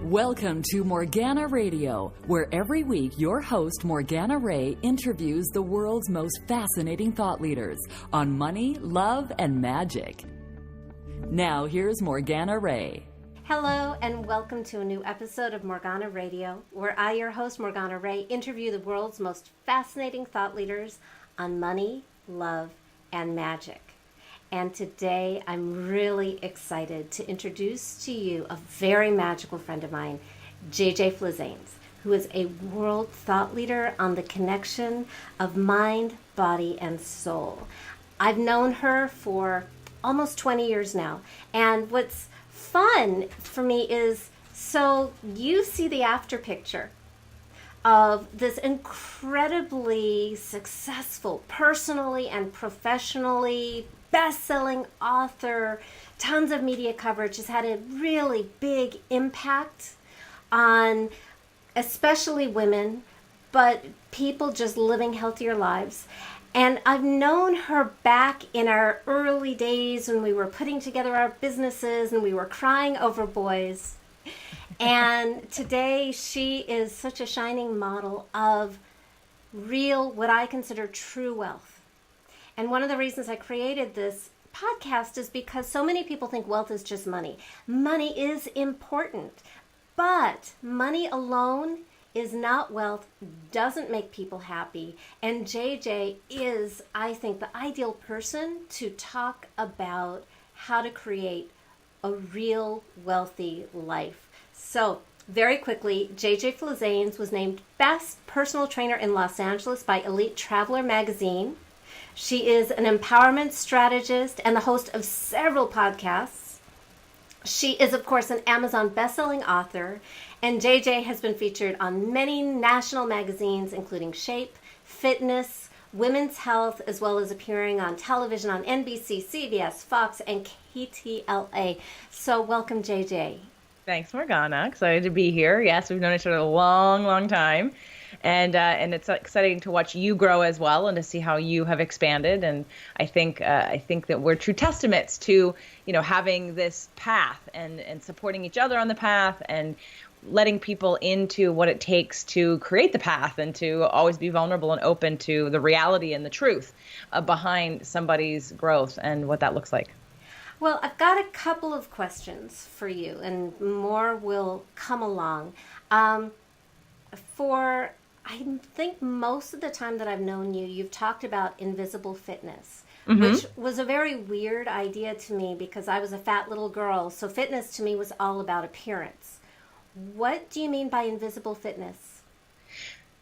Welcome to Morgana Radio, where every week your host, Morgana Ray, interviews the world's most fascinating thought leaders on money, love, and magic. Now, here's Morgana Ray. Hello, and welcome to a new episode of Morgana Radio, where I, your host, Morgana Ray, interview the world's most fascinating thought leaders on money, love, and magic. And today I'm really excited to introduce to you a very magical friend of mine, Flizanes, who is a world thought leader on the connection of mind, body, and soul. I've known her for almost 20 years now. And what's fun for me is, so you see the after picture of this incredibly successful, personally and professionally, best-selling author, tons of media coverage, has had a really big impact on especially women, but people just living healthier lives. And I've known her back in our early days when we were putting together our businesses and we were crying over boys. And today she is such a shining model of real, what I consider true wealth. And one of the reasons I created this podcast is because so many people think wealth is just money. Money is important, but money alone is not wealth, doesn't make people happy. And JJ is, I think, the ideal person to talk about how to create a real wealthy life. So very quickly, Flizanes was named Best Personal Trainer in Los Angeles by Elite Traveler magazine. She is an empowerment strategist and the host of several podcasts. She is, of course, an Amazon bestselling author, and JJ has been featured on many national magazines, including Shape, Fitness, Women's Health, as well as appearing on television on NBC, CBS, Fox, and KTLA. So welcome, JJ. Thanks, Morgana. Excited to be here. Yes, we've known each other a long, long time. And it's exciting to watch you grow as well and to see how you have expanded. And I think that we're true testaments to, having this path and supporting each other on the path and letting people into what it takes to create the path and to always be vulnerable and open to the reality and the truth behind somebody's growth and what that looks like. Well, I've got a couple of questions for you, and more will come along. I think most of the time that I've known you, you've talked about invisible fitness, which was a very weird idea to me because I was a fat little girl. So fitness to me was all about appearance. What do you mean by invisible fitness?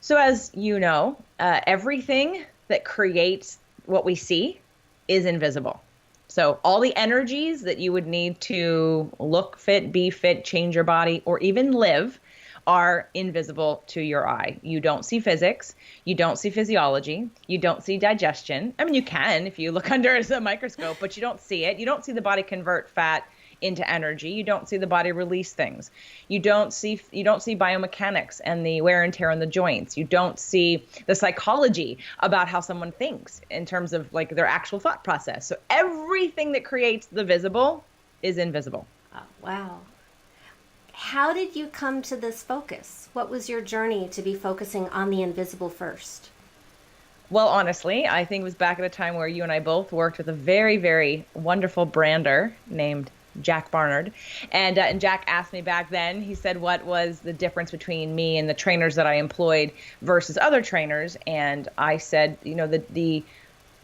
So as you know, everything that creates what we see is invisible. So all the energies that you would need to look fit, be fit, change your body, or even live are invisible to your eye. You don't see physics. You don't see physiology. You don't see digestion. I mean, you can if you look under a microscope, but you don't see it. You don't see the body convert fat into energy. You don't see the body release things. You don't see biomechanics and the wear and tear on the joints. You don't see the psychology about how someone thinks in terms of like their actual thought process. So everything that creates the visible is invisible. Oh, wow. How did you come to this focus? What was your journey to be focusing on the invisible first? Well, honestly, I think it was back at a time where you and I both worked with a very, very wonderful brander named Jack Barnard. And Jack asked me back then, he said, what was the difference between me and the trainers that I employed versus other trainers? And I said, the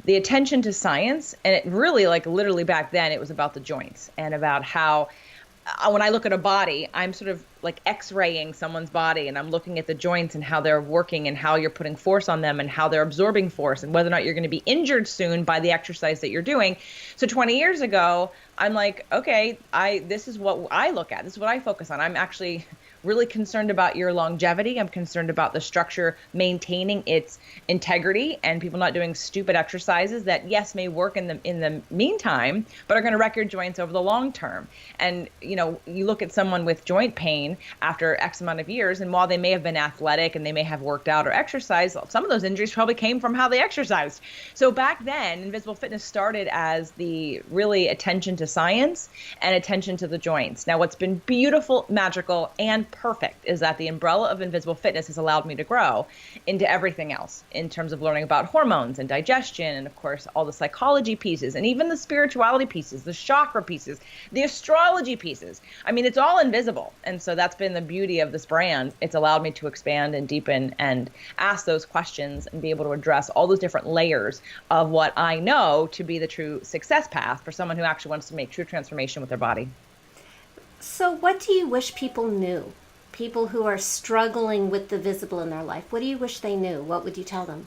attention to science, and it really, like literally back then, it was about the joints and about how when I look at a body, I'm sort of like x-raying someone's body and I'm looking at the joints and how they're working and how you're putting force on them and how they're absorbing force and whether or not you're going to be injured soon by the exercise that you're doing. So 20 years ago, I'm like, okay, this is what I look at. This is what I focus on. I'm actually really concerned about your longevity. I'm concerned about the structure maintaining its integrity and people not doing stupid exercises that, yes, may work in the meantime, but are going to wreck your joints over the long term. And, you look at someone with joint pain, again after X amount of years. And while they may have been athletic and they may have worked out or exercised, some of those injuries probably came from how they exercised. So back then, Invisible Fitness started as the really attention to science and attention to the joints. Now, what's been beautiful, magical, and perfect is that the umbrella of Invisible Fitness has allowed me to grow into everything else in terms of learning about hormones and digestion, and of course, all the psychology pieces, and even the spirituality pieces, the chakra pieces, the astrology pieces. I mean, it's all invisible. And so that's been the beauty of this brand. It's allowed me to expand and deepen and ask those questions and be able to address all those different layers of what I know to be the true success path for someone who actually wants to make true transformation with their body. So what do you wish people knew? People who are struggling with the visible in their life, what do you wish they knew? What would you tell them?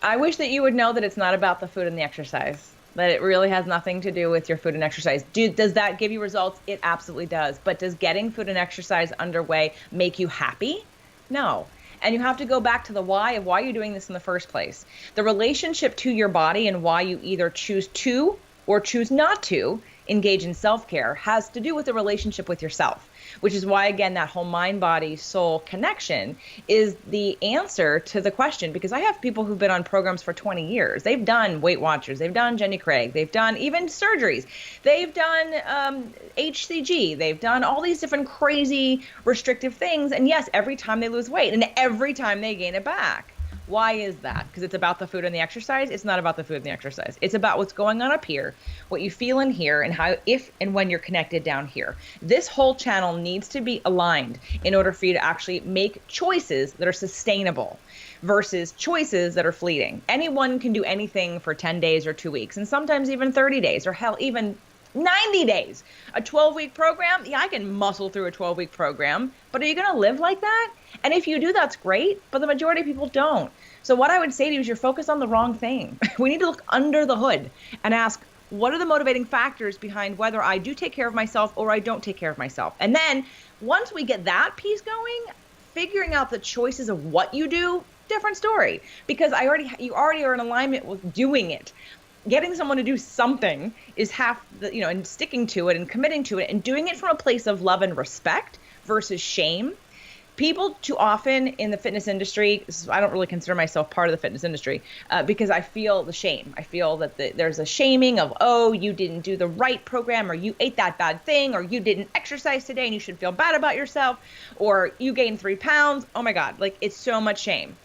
I wish that you would know that it's not about the food and the exercise, that it really has nothing to do with your food and exercise. Does that give you results? It absolutely does. But does getting food and exercise underway make you happy? No. And you have to go back to the why of why you're doing this in the first place. The relationship to your body and why you either choose to or choose not to engage in self-care has to do with the relationship with yourself, which is why, again, that whole mind, body, soul connection is the answer to the question. Because I have people who've been on programs for 20 years. They've done Weight Watchers. They've done Jenny Craig. They've done even surgeries. They've done HCG. They've done all these different crazy restrictive things. And yes, every time they lose weight and every time they gain it back. Why is that? Because it's about the food and the exercise? It's not about the food and the exercise. It's about what's going on up here, what you feel in here, and how, if and when you're connected down here. This whole channel needs to be aligned in order for you to actually make choices that are sustainable versus choices that are fleeting. Anyone can do anything for 10 days or 2 weeks, and sometimes even 30 days, or hell, even 90 days. A 12-week program, yeah, I can muscle through a 12-week program, but are you going to live like that? And if you do, that's great, but the majority of people don't. So what I would say to you is you're focused on the wrong thing. We need to look under the hood and ask, what are the motivating factors behind whether I do take care of myself or I don't take care of myself? And then once we get that piece going, figuring out the choices of what you do, different story, because you already are in alignment with doing it. Getting someone to do something is half the, and sticking to it and committing to it and doing it from a place of love and respect versus shame. People too often in the fitness industry, I don't really consider myself part of the fitness industry because I feel the shame. I feel that there's a shaming of, oh, you didn't do the right program, or you ate that bad thing, or you didn't exercise today and you should feel bad about yourself, or you gained 3 pounds. Oh my God, like it's so much shame.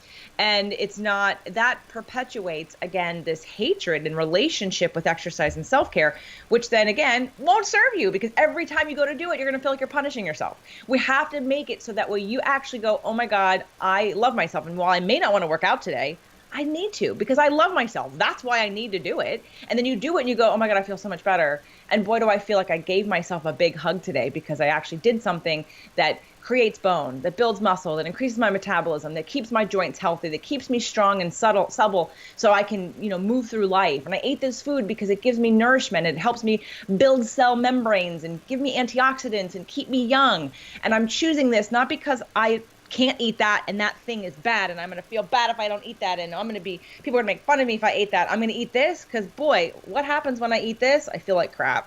And it's not, that perpetuates, again, this hatred and relationship with exercise and self-care, which then, again, won't serve you because every time you go to do it, you're going to feel like you're punishing yourself. We have to make it so that way you actually go, oh my God, I love myself. And while I may not want to work out today, I need to because I love myself. That's why I need to do it. And then you do it and you go, oh my God, I feel so much better. And boy, do I feel like I gave myself a big hug today because I actually did something that creates bone, that builds muscle, that increases my metabolism, that keeps my joints healthy, that keeps me strong and supple so I can, move through life. And I ate this food because it gives me nourishment. It helps me build cell membranes and give me antioxidants and keep me young. And I'm choosing this not because I can't eat that and that thing is bad and I'm going to feel bad if I don't eat that and people are going to make fun of me if I ate that. I'm going to eat this because, boy, what happens when I eat this? I feel like crap.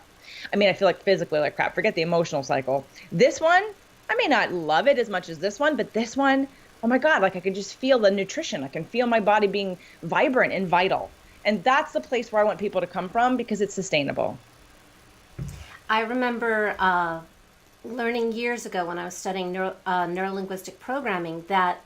I feel like physically like crap. Forget the emotional cycle. This one, I may not love it as much as this one, but this one, oh my God, like I can just feel the nutrition. I can feel my body being vibrant and vital. And that's the place where I want people to come from because it's sustainable. I remember learning years ago when I was studying neurolinguistic programming that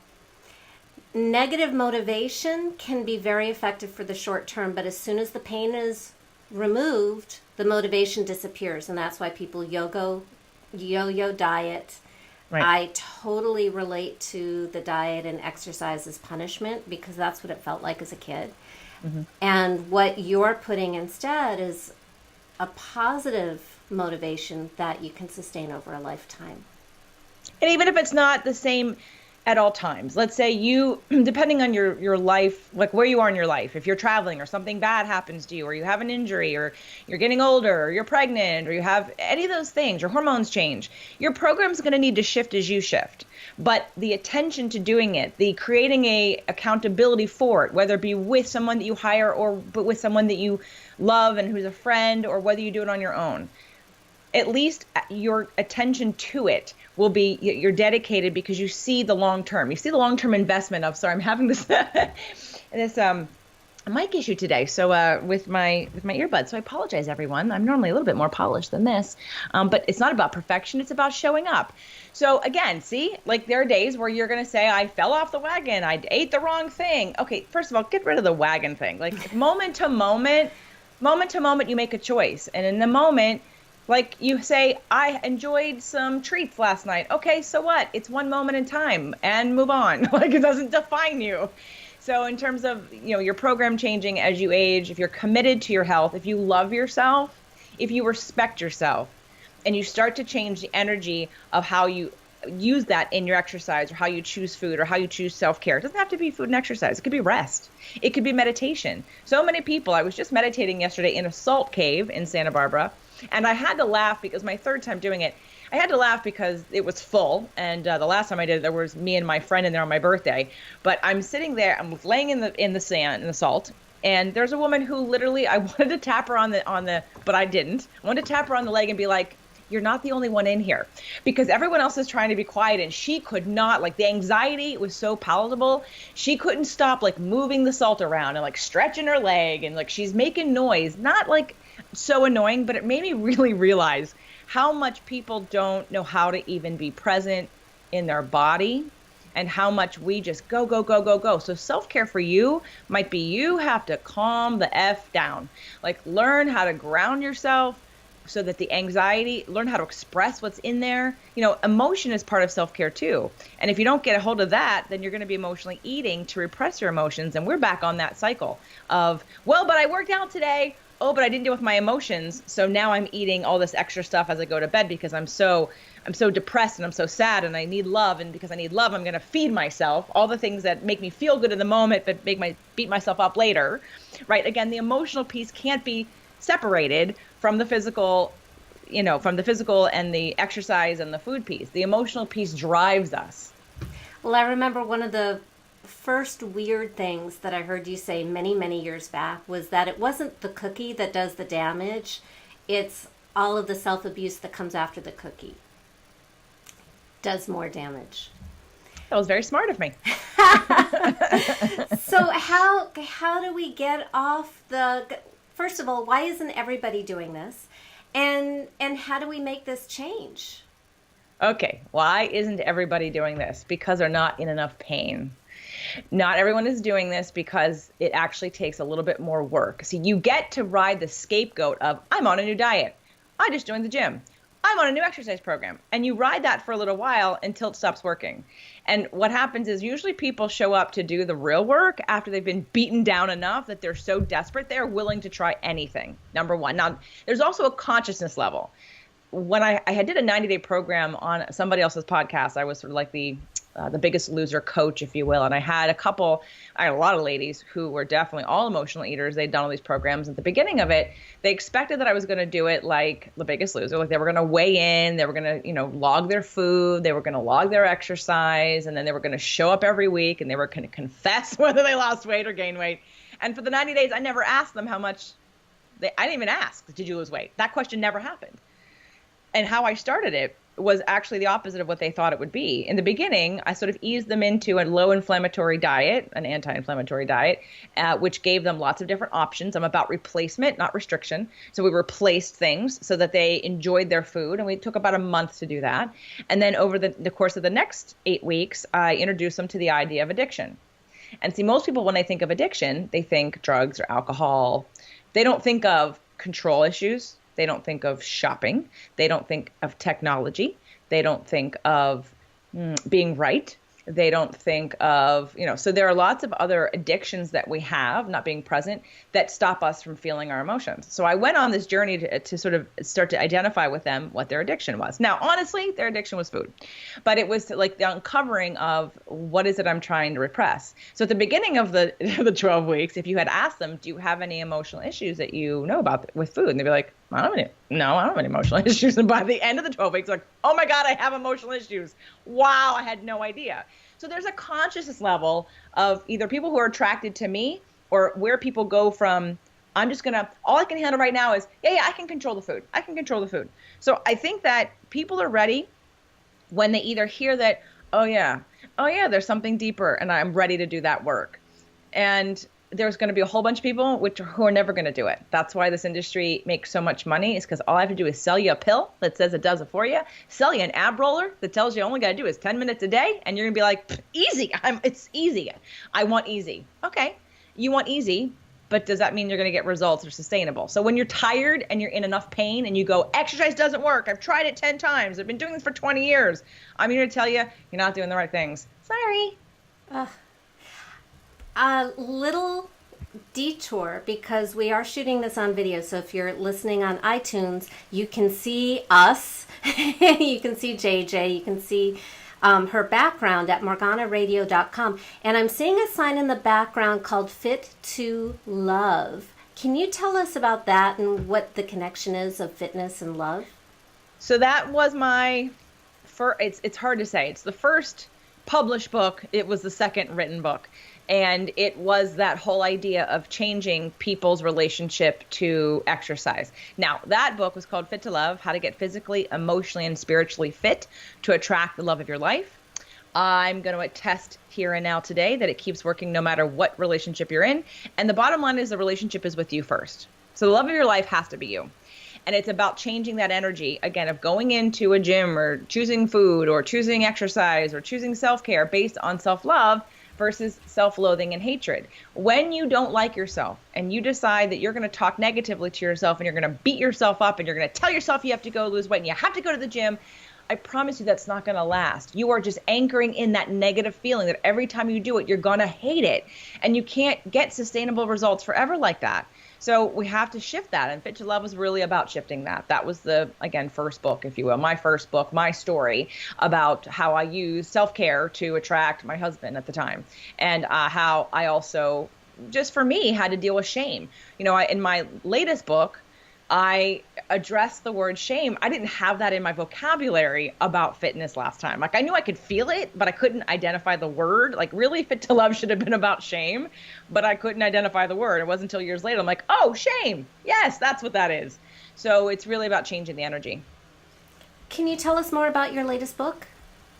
negative motivation can be very effective for the short term, but as soon as the pain is removed, the motivation disappears. And that's why people yo-yo diet. Right. I totally relate to the diet and exercise as punishment because that's what it felt like as a kid. Mm-hmm. And what you're putting instead is a positive motivation that you can sustain over a lifetime. And even if it's not the same at all times, let's say you, depending on your life, like where you are in your life, if you're traveling or something bad happens to you, or you have an injury, or you're getting older, or you're pregnant, or you have any of those things, your hormones change, your program's going to need to shift as you shift. But the attention to doing it, the creating a accountability for it, whether it be with someone that you hire or but with someone that you love and who's a friend, or whether you do it on your own, at least your attention to it will be, you're dedicated because you see the long term. You see the long term investment of, sorry, I'm having this this mic issue today. So with my earbuds. So I apologize, everyone. I'm normally a little bit more polished than this, but it's not about perfection. It's about showing up. So again, see, like there are days where you're going to say, I fell off the wagon. I ate the wrong thing. Okay, first of all, get rid of the wagon thing. Like moment to moment, you make a choice. And in the moment, like you say, I enjoyed some treats last night. Okay, so what? It's one moment in time and move on. Like it doesn't define you. So in terms of, your program changing as you age, if you're committed to your health, if you love yourself, if you respect yourself, and you start to change the energy of how you use that in your exercise, or how you choose food, or how you choose self-care. It doesn't have to be food and exercise. It could be rest. It could be meditation. So many people, I was just meditating yesterday in a salt cave in Santa Barbara, and I had to laugh because my third time doing it, I had to laugh because it was full. And the last time I did it, there was me and my friend in there on my birthday. But I'm sitting there, I'm laying in the sand, in the salt. And there's a woman who literally, I wanted to tap her on the, but I didn't. I wanted to tap her on the leg and be like, you're not the only one in here, because everyone else is trying to be quiet. And she could not, like the anxiety was so palatable. She couldn't stop like moving the salt around and like stretching her leg. And like, she's making noise, not like so annoying, but it made me really realize how much people don't know how to even be present in their body, and how much we just go, go, go, go, go. So self-care for you might be you have to calm the F down, like learn how to ground yourself so that the anxiety, learn how to express what's in there. Emotion is part of self-care too. And if you don't get a hold of that, then you're going to be emotionally eating to repress your emotions. And we're back on that cycle of, well, but I worked out today. Oh, but I didn't deal with my emotions. So now I'm eating all this extra stuff as I go to bed because I'm so depressed and I'm so sad and I need love. And because I need love, I'm going to feed myself all the things that make me feel good in the moment, but beat myself up later, right? Again, the emotional piece can't be separated from the physical, from the physical and the exercise and the food piece. The emotional piece drives us. Well, I remember one of the first weird things that I heard you say many, many years back was that it wasn't the cookie that does the damage. It's all of the self-abuse that comes after the cookie does more damage. That was very smart of me. So how do we get off first of all, why isn't everybody doing this? And how do we make this change? Okay, why isn't everybody doing this? Because they're not in enough pain. Not everyone is doing this because it actually takes a little bit more work. See, you get to ride the scapegoat of, I'm on a new diet. I just joined the gym. I'm on a new exercise program. And you ride that for a little while until it stops working. And what happens is usually people show up to do the real work after they've been beaten down enough that they're so desperate, they're willing to try anything, number one. Now, there's also a consciousness level. When I did a 90-day program on somebody else's podcast, I was sort of like the Biggest Loser coach, if you will. And I had a lot of ladies who were definitely all emotional eaters. They'd done all these programs. At the beginning of it, they expected that I was going to do it like The Biggest Loser. Like they were going to weigh in, they were going to, log their food, they were going to log their exercise, and then they were going to show up every week and they were going to confess whether they lost weight or gained weight. And for the 90 days, I never asked them how much I didn't even ask, did you lose weight? That question never happened. And how I started it was actually the opposite of what they thought it would be. In the beginning, I sort of eased them into a low inflammatory diet, an anti-inflammatory diet, which gave them lots of different options. I'm about replacement, not restriction. So we replaced things so that they enjoyed their food. And we took about a month to do that. And then over the course of the next 8 weeks, I introduced them to the idea of addiction. And see, most people, when they think of addiction, they think drugs or alcohol. They don't think of control issues. They don't think of shopping. They don't think of technology. They don't think of being right. They don't think of, so there are lots of other addictions that we have, not being present, that stop us from feeling our emotions. So I went on this journey to sort of start to identify with them what their addiction was. Now, honestly, their addiction was food, but it was like the uncovering of what is it I'm trying to repress. So at the beginning of the 12 weeks, if you had asked them, do you have any emotional issues that you know about with food? And they'd be like, I don't have any emotional issues. And by the end of the 12 weeks, like, oh my God, I have emotional issues. Wow, I had no idea. So there's a consciousness level of either people who are attracted to me or where people go from all I can handle right now is, yeah, I can control the food. I can control the food. So I think that people are ready when they either hear that, oh yeah, there's something deeper and I'm ready to do that work. And there's going to be a whole bunch of people who are never going to do it. That's why this industry makes so much money, is because all I have to do is sell you a pill that says it does it for you, sell you an ab roller that tells you all you got to do is 10 minutes a day, and you're going to be like, easy. It's easy. I want easy. Okay, you want easy, but does that mean you're going to get results that are sustainable? So when you're tired and you're in enough pain and you go, exercise doesn't work, I've tried it 10 times, I've been doing this for 20 years, I'm here to tell you, you're not doing the right things. Sorry. A little detour, because we are shooting this on video. So if you're listening on iTunes, you can see us. You can see JJ. You can see her background at morganaradio.com. And I'm seeing a sign in the background called Fit to Love. Can you tell us about that and what the connection is of fitness and love? So that was my first, it's hard to say. It's the first published book. It was the second written book. And it was that whole idea of changing people's relationship to exercise. Now, that book was called Fit to Love, How to Get Physically, Emotionally, and Spiritually Fit to Attract the Love of Your Life. I'm going to attest here and now today that it keeps working no matter what relationship you're in. And the bottom line is the relationship is with you first. So the love of your life has to be you. And it's about changing that energy, again, of going into a gym or choosing food or choosing exercise or choosing self-care based on self-love versus self-loathing and hatred. When you don't like yourself and you decide that you're going to talk negatively to yourself and you're going to beat yourself up and you're going to tell yourself you have to go lose weight and you have to go to the gym, I promise you that's not going to last. You are just anchoring in that negative feeling that every time you do it, you're going to hate it. And you can't get sustainable results forever like that. So we have to shift that. And Fit to Love was really about shifting that. That was the, again, first book, if you will, my first book, my story about how I used self-care to attract my husband at the time. And how I also, just for me, had to deal with shame. You know, in my latest book, I addressed the word shame. I didn't have that in my vocabulary about fitness last time. Like, I knew I could feel it, but I couldn't identify the word. Like, really, Fit to Love should have been about shame, but I couldn't identify the word. It wasn't until years later I'm like, oh, shame. Yes, that's what that is. So it's really about changing the energy. Can you tell us more about your latest book?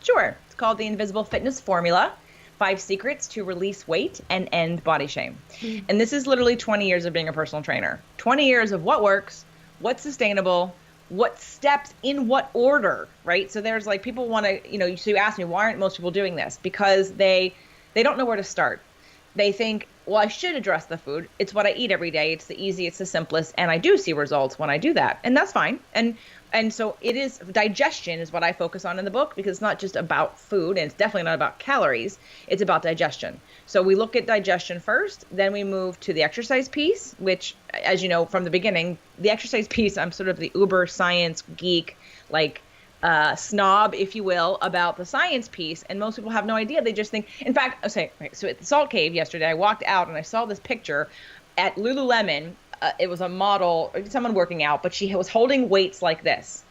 Sure. It's called The Invisible Fitness Formula: 5 Secrets to Release Weight and End Body Shame. And this is literally 20 years of being a personal trainer. 20 years of what works, what's sustainable, what steps in what order, right? So there's like, people want to, you know, so you ask me, why aren't most people doing this? Because they don't know where to start. They think, well, I should address the food. It's what I eat every day. It's the easiest, it's the simplest. And I do see results when I do that. And that's fine. And so it is, digestion is what I focus on in the book, because it's not just about food, and it's definitely not about calories. It's about digestion. So we look at digestion first, then we move to the exercise piece, which, as you know, from the beginning, the exercise piece, I'm sort of the uber science geek, like snob, if you will, about the science piece. And most people have no idea. They just think, in fact, okay, so at the Salt Cave yesterday, I walked out and I saw this picture at Lululemon. It was a model, someone working out, but she was holding weights like this.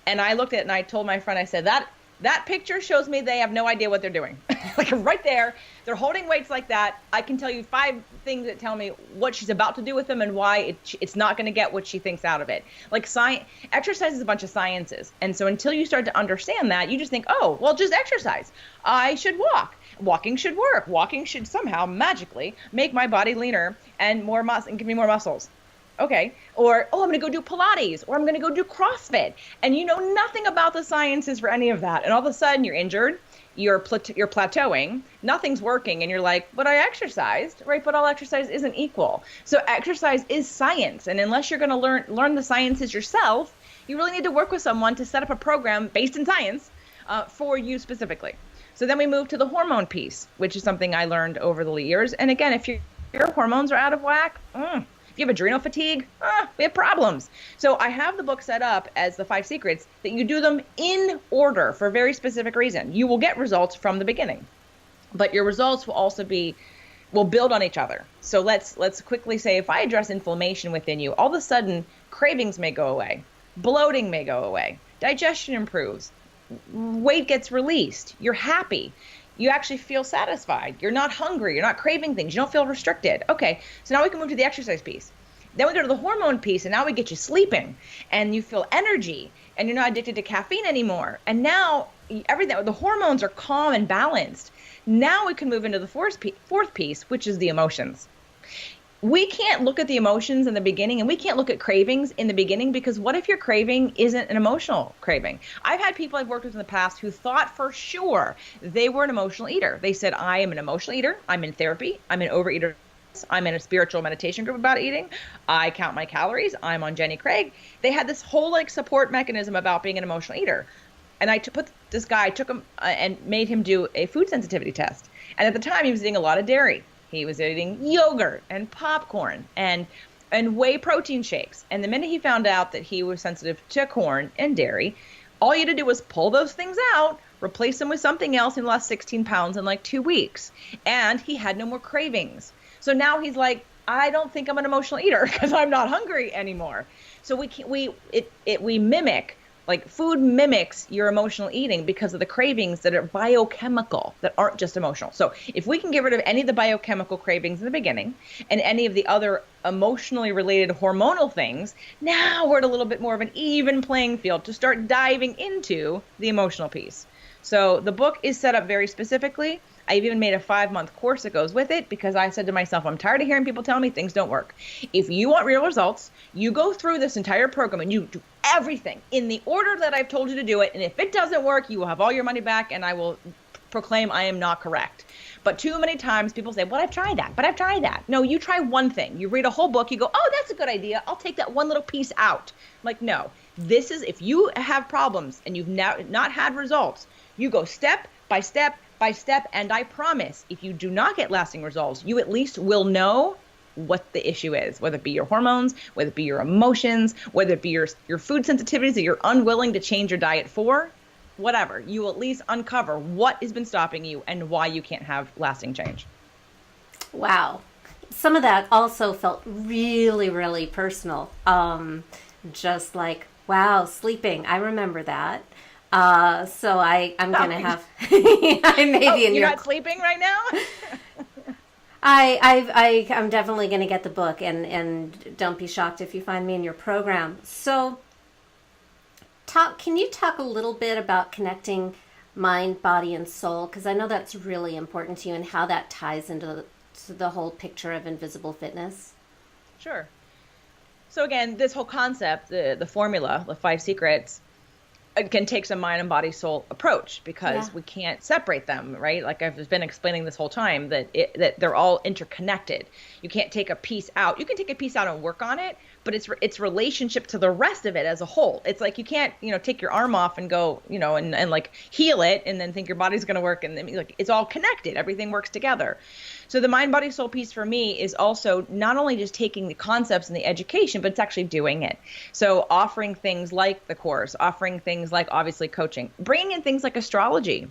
And I looked at it and I told my friend, I said, that picture shows me they have no idea what they're doing. Like, right there, they're holding weights like that. I can tell you 5 things that tell me what she's about to do with them and why it's not going to get what she thinks out of it. Like, exercise is a bunch of sciences. And so until you start to understand that, you just think, oh, well, just exercise. I should walk. Walking should work. Walking should somehow magically make my body leaner and more muscle and give me more muscles. Okay. Or, oh, I'm going to go do Pilates, or I'm going to go do CrossFit. And you know nothing about the sciences for any of that. And all of a sudden you're injured, you're plateauing, nothing's working. And you're like, but I exercised, right? But all exercise isn't equal. So exercise is science. And unless you're going to learn the sciences yourself, you really need to work with someone to set up a program based in science for you specifically. So then we move to the hormone piece, which is something I learned over the years. And again, if your hormones are out of whack, if you have adrenal fatigue, we have problems. So I have the book set up as the 5 secrets that you do them in order for a very specific reason. You will get results from the beginning, but your results will also will build on each other. So let's quickly say, if I address inflammation within you, all of a sudden cravings may go away, bloating may go away, digestion improves, weight gets released, you're happy, you actually feel satisfied, you're not hungry, you're not craving things, you don't feel restricted. Okay, so now we can move to the exercise piece. Then we go to the hormone piece, and now we get you sleeping, and you feel energy, and you're not addicted to caffeine anymore. And now everything, the hormones are calm and balanced. Now we can move into the fourth piece, which is the emotions. We can't look at the emotions in the beginning, and we can't look at cravings in the beginning, because what if your craving isn't an emotional craving? I've had people I've worked with in the past who thought for sure they were an emotional eater. They said, I am an emotional eater. I'm in therapy. I'm an overeater. I'm in a spiritual meditation group about eating. I count my calories. I'm on Jenny Craig. They had this whole like support mechanism about being an emotional eater. And I took him and made him do a food sensitivity test. And at the time, he was eating a lot of dairy. He was eating yogurt and popcorn and whey protein shakes. And the minute he found out that he was sensitive to corn and dairy, all you had to do was pull those things out, replace them with something else, and lost 16 pounds in like 2 weeks. And he had no more cravings. So now he's like, I don't think I'm an emotional eater because I'm not hungry anymore. So we mimic. Like food mimics your emotional eating because of the cravings that are biochemical, that aren't just emotional. So if we can get rid of any of the biochemical cravings in the beginning and any of the other emotionally related hormonal things, now we're at a little bit more of an even playing field to start diving into the emotional piece. So the book is set up very specifically. I've even made a 5-month course that goes with it because I said to myself, I'm tired of hearing people tell me things don't work. If you want real results, you go through this entire program and you do everything in the order that I've told you to do it. And if it doesn't work, you will have all your money back and I will proclaim I am not correct. But too many times people say, well, I've tried that. No, you try one thing. You read a whole book. You go, oh, that's a good idea. I'll take that one little piece out. I'm like, no, this is, if you have problems and you've not had results, you go step by step by step. And I promise, if you do not get lasting results, you at least will know what the issue is, whether it be your hormones, whether it be your emotions, whether it be your food sensitivities that you're unwilling to change your diet for, whatever. You will at least uncover what has been stopping you and why you can't have lasting change. Wow. Some of that also felt really, really personal. Just like, wow, sleeping. I remember that. So I'm going to have, I may be in you're not sleeping right now? I'm definitely going to get the book and don't be shocked if you find me in your program. So can you talk a little bit about connecting mind, body, and soul? Because I know that's really important to you and how that ties into the whole picture of invisible fitness. Sure. So again, this whole concept, the formula, the 5 secrets, it can take some mind and body soul approach because we can't separate them, right? Like I've been explaining this whole time that they're all interconnected. You can't take a piece out. You can take a piece out and work on it, but its relationship to the rest of it as a whole. It's like you can't, take your arm off and go, and like heal it and then think your body's going to work. And then, like, it's all connected. Everything works together. So the mind, body, soul piece for me is also not only just taking the concepts and the education, but it's actually doing it. So offering things like the course, offering things like obviously coaching, bringing in things like astrology.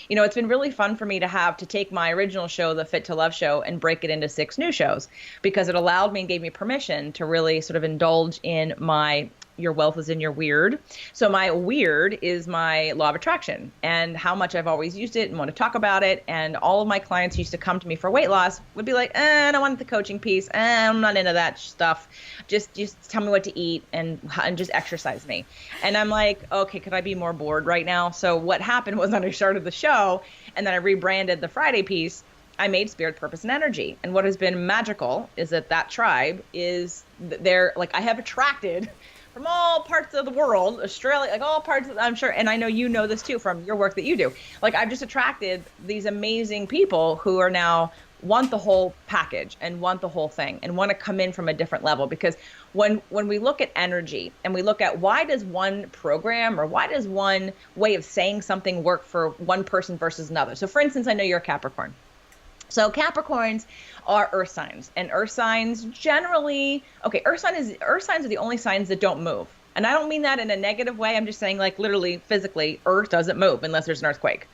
It's been really fun for me to take my original show, the Fit to Love show, and break it into 6 new shows because it allowed me and gave me permission to really sort of indulge in my your wealth is in your weird. So my weird is my law of attraction and how much I've always used it and want to talk about it. And all of my clients used to come to me for weight loss would be like, I don't want the coaching piece. I'm not into that stuff. Just tell me what to eat and just exercise me. And I'm like, okay, could I be more bored right now? So what happened was when I started the show and then I rebranded the Friday piece, I made Spirit, Purpose, and Energy. And what has been magical is that tribe is they're like, I have attracted from all parts of the world, Australia, like all parts of, I'm sure, and I know you know this too from your work that you do. Like I've just attracted these amazing people who are now want the whole package and want the whole thing and want to come in from a different level. Because when we look at energy and we look at why does one program or why does one way of saying something work for one person versus another? So for instance, I know you're a Capricorn. So Capricorns are earth signs, and earth signs generally, earth signs are the only signs that don't move. And I don't mean that in a negative way. I'm just saying like literally physically earth doesn't move unless there's an earthquake.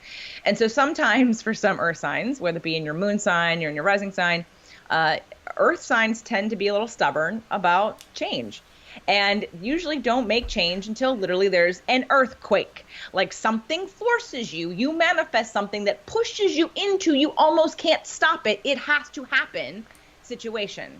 And so sometimes for some earth signs, whether it be in your moon sign or in your rising sign, earth signs tend to be a little stubborn about change. And usually don't make change until literally there's an earthquake. Like something forces you, you manifest something that pushes you into, you almost can't stop it, it has to happen situation.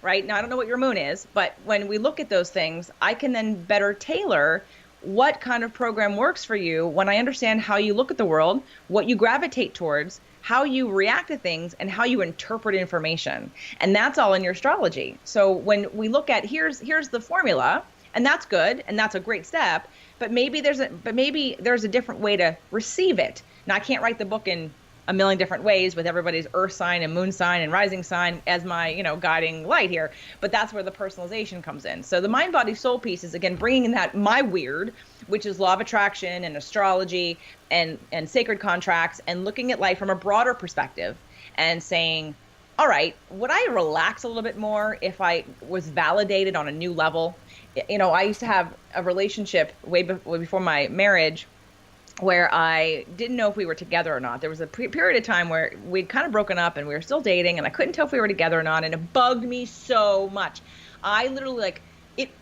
right? Now, I don't know what your moon is, but when we look at those things, I can then better tailor what kind of program works for you when I understand how you look at the world, what you gravitate towards, how you react to things, and how you interpret information. And that's all in your astrology. So when we look at here's the formula, and that's good, and that's a great step, but maybe there's a different way to receive it. Now, I can't write the book in a million different ways with everybody's earth sign and moon sign and rising sign as my, guiding light here. But that's where the personalization comes in. So the mind, body, soul piece is, again, bringing in that my weird, which is law of attraction and astrology and sacred contracts, and looking at life from a broader perspective and saying, all right, would I relax a little bit more if I was validated on a new level? I used to have a relationship way before my marriage where I didn't know if we were together or not. There was a period of time where we'd kind of broken up and we were still dating, and I couldn't tell if we were together or not, and it bugged me so much. I literally,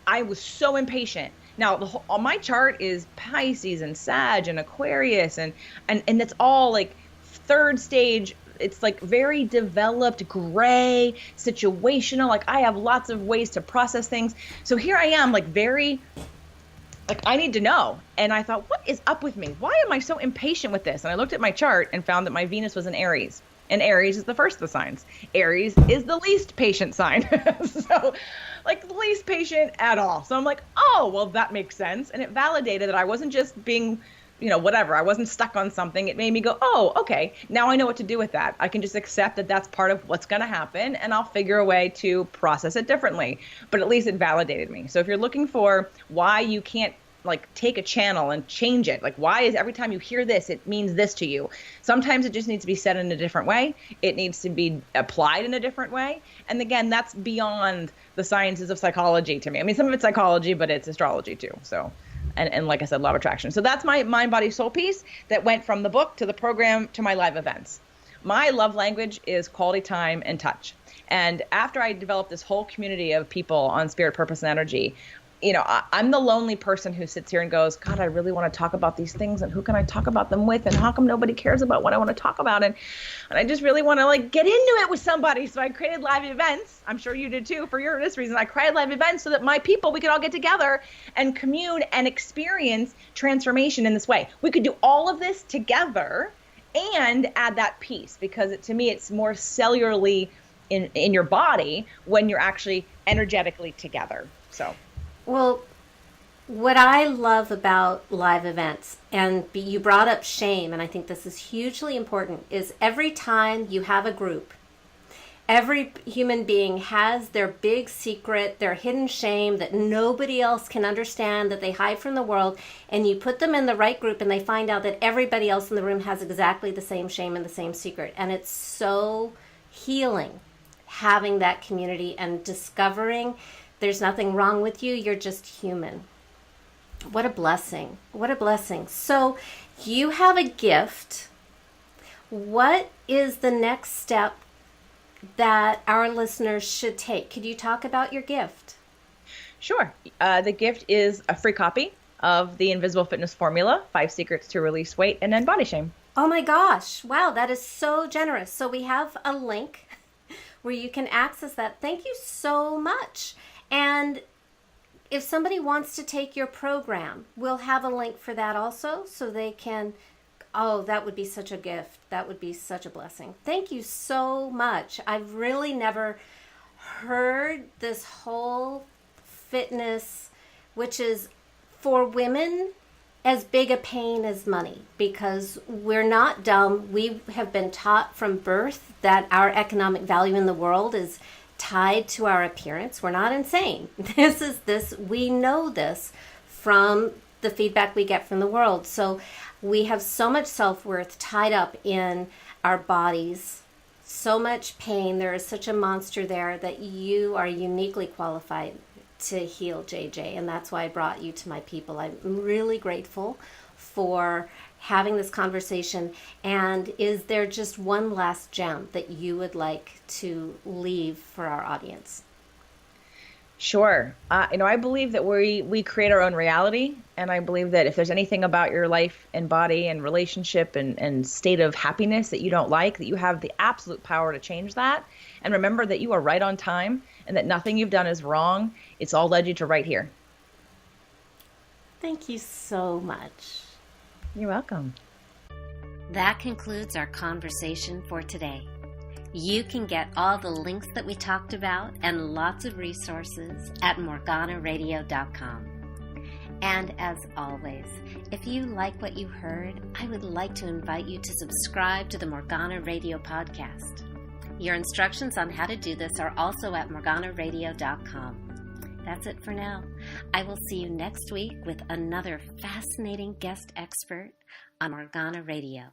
I was so impatient. Now, on my chart is Pisces and Sag and Aquarius, and it's all like third stage. It's like very developed, gray, situational. Like, I have lots of ways to process things. So here I am, I need to know. And I thought, what is up with me? Why am I so impatient with this? And I looked at my chart and found that my Venus was in Aries. And Aries is the first of the signs. Aries is the least patient sign. So, the least patient at all. So I'm like, oh, well, that makes sense. And it validated that I wasn't just being, whatever. I wasn't stuck on something. It made me go, oh, okay, now I know what to do with that. I can just accept that that's part of what's going to happen, and I'll figure a way to process it differently. But at least it validated me. So if you're looking for why you can't take a channel and change it, why is every time you hear this, it means this to you? Sometimes it just needs to be said in a different way. It needs to be applied in a different way. And again, that's beyond the sciences of psychology to me. I mean, some of it's psychology, but it's astrology too. So, and like I said, law of attraction. So that's my mind, body, soul piece that went from the book to the program to my live events. My love language is quality time and touch. And after I developed this whole community of people on spirit, purpose, and energy, I'm the lonely person who sits here and goes, God, I really want to talk about these things, and who can I talk about them with, and how come nobody cares about what I want to talk about? And I just really want to get into it with somebody. So I created live events. I'm sure you did too for this reason. I created live events so that my people, we could all get together and commune and experience transformation in this way. We could do all of this together and add that piece, because to me, it's more cellularly in your body when you're actually energetically together. So. Well, what I love about live events, and you brought up shame, and I think this is hugely important, is every time you have a group, every human being has their big secret, their hidden shame that nobody else can understand, that they hide from the world, and you put them in the right group and they find out that everybody else in the room has exactly the same shame and the same secret. And it's so healing having that community and discovering there's nothing wrong with you. You're just human. What a blessing. What a blessing. So you have a gift. What is the next step that our listeners should take? Could you talk about your gift? Sure. The gift is a free copy of the Invisible Fitness Formula, 5 Secrets to Release Weight and End Body Shame. Oh my gosh. Wow, that is so generous. So we have a link where you can access that. Thank you so much. And if somebody wants to take your program, we'll have a link for that also, so they can, that would be such a gift. That would be such a blessing. Thank you so much. I've really never heard this whole fitness, which is for women as big a pain as money, because we're not dumb. We have been taught from birth that our economic value in the world is tied to our appearance. We're not insane. We know this from the feedback we get from the world. So we have so much self-worth tied up in our bodies, so much pain. There is such a monster there that you are uniquely qualified to heal, JJ. And that's why I brought you to my people. I'm really grateful for having this conversation. And is there just one last gem that you would like to leave for our audience? Sure. I believe that we create our own reality. And I believe that if there's anything about your life and body and relationship and state of happiness that you don't like, that you have the absolute power to change that. And remember that you are right on time and that nothing you've done is wrong. It's all led you to right here. Thank you so much. You're welcome. That concludes our conversation for today. You can get all the links that we talked about and lots of resources at morganaradio.com. And as always, if you like what you heard, I would like to invite you to subscribe to the Morgana Radio podcast. Your instructions on how to do this are also at morganaradio.com. That's it for now. I will see you next week with another fascinating guest expert on Morgana Radio.